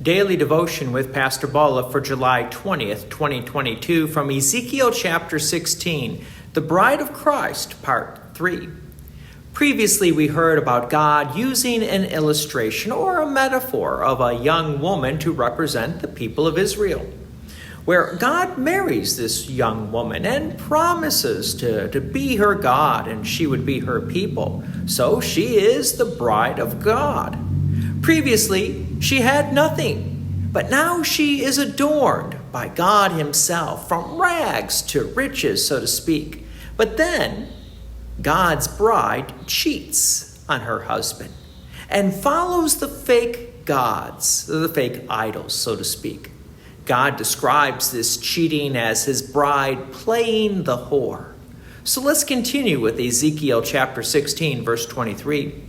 Daily Devotion with Pastor Balla for July 20th, 2022 from Ezekiel chapter 16, The Bride of Christ, Part 3. Previously we heard about God using an illustration or a metaphor of a young woman to represent the people of Israel, where God marries this young woman and promises to be her God and she would be her people. So she is the bride of God. Previously, she had nothing, but now she is adorned by God himself, from rags to riches, so to speak. But then, God's bride cheats on her husband and follows the fake gods, the fake idols, so to speak. God describes this cheating as his bride playing the whore. So let's continue with Ezekiel chapter 16, verse 23.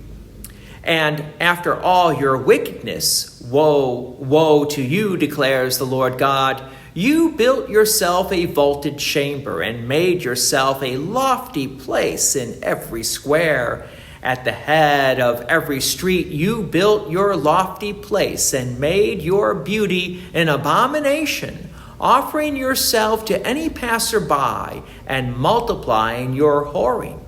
And after all your wickedness, woe, woe to you, declares the Lord God. You built yourself a vaulted chamber and made yourself a lofty place in every square. At the head of every street you built your lofty place and made your beauty an abomination, offering yourself to any passerby and multiplying your whoring.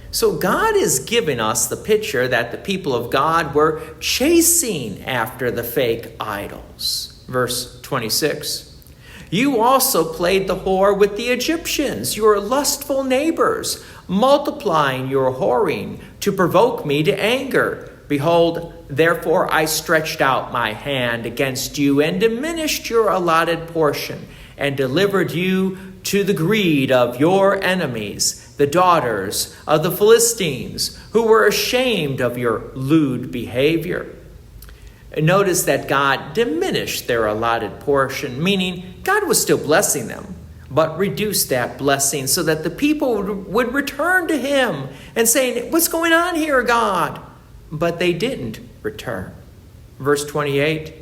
So God is giving us the picture that the people of God were chasing after the fake idols. Verse 26. You also played the whore with the Egyptians, your lustful neighbors, multiplying your whoring to provoke me to anger. Behold, therefore I stretched out my hand against you and diminished your allotted portion and delivered you to the greed of your enemies, the daughters of the Philistines, who were ashamed of your lewd behavior. Notice that God diminished their allotted portion, meaning God was still blessing them, but reduced that blessing so that the people would return to him and saying, what's going on here, God? But they didn't return. Verse 28,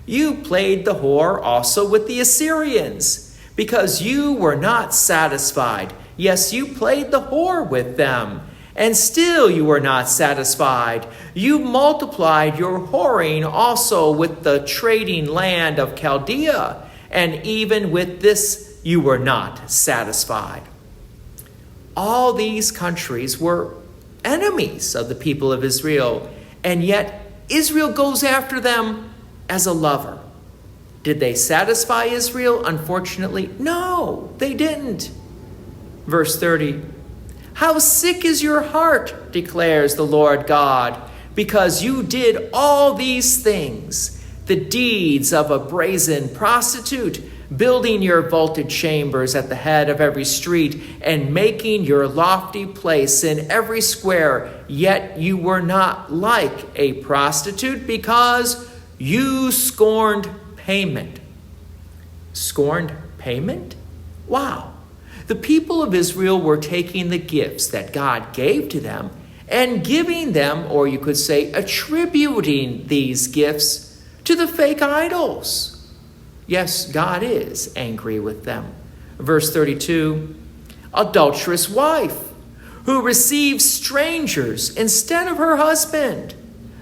you played the whore also with the Assyrians, because you were not satisfied. Yes, you played the whore with them, and still you were not satisfied. You multiplied your whoring also with the trading land of Chaldea, and even with this you were not satisfied. All these countries were enemies of the people of Israel, and yet Israel goes after them as a lover. Did they satisfy Israel? Unfortunately, no, they didn't. Verse 30, how sick is your heart, declares the Lord God, because you did all these things, the deeds of a brazen prostitute, building your vaulted chambers at the head of every street and making your lofty place in every square. Yet you were not like a prostitute because you scorned payment. Scorned payment? Wow. The people of Israel were taking the gifts that God gave to them and giving them, or you could say, attributing these gifts to the fake idols. Yes, God is angry with them. Verse 32, adulterous wife who receives strangers instead of her husband.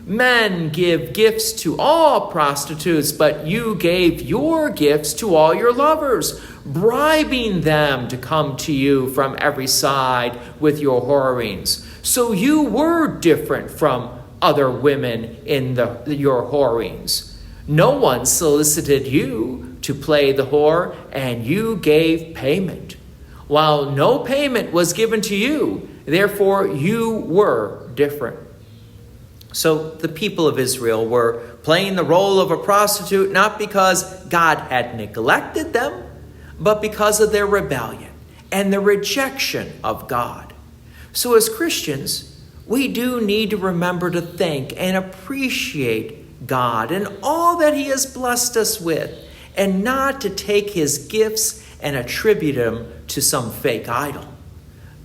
Men give gifts to all prostitutes, but you gave your gifts to all your lovers, bribing them to come to you from every side with your whorings. So you were different from other women in your whorings. No one solicited you to play the whore, and you gave payment. While no payment was given to you, therefore you were different. So the people of Israel were playing the role of a prostitute not because God had neglected them, but because of their rebellion and the rejection of God. So as Christians, we do need to remember to thank and appreciate God and all that he has blessed us with, and not to take his gifts and attribute them to some fake idol.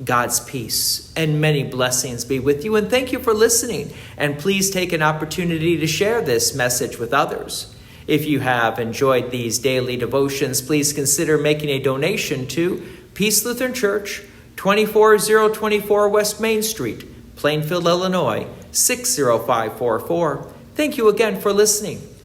God's peace and many blessings be with you, and thank you for listening. And please take an opportunity to share this message with others. If you have enjoyed these daily devotions, please consider making a donation to Peace Lutheran Church, 24024 West Main Street, Plainfield, Illinois, 60544. Thank you again for listening.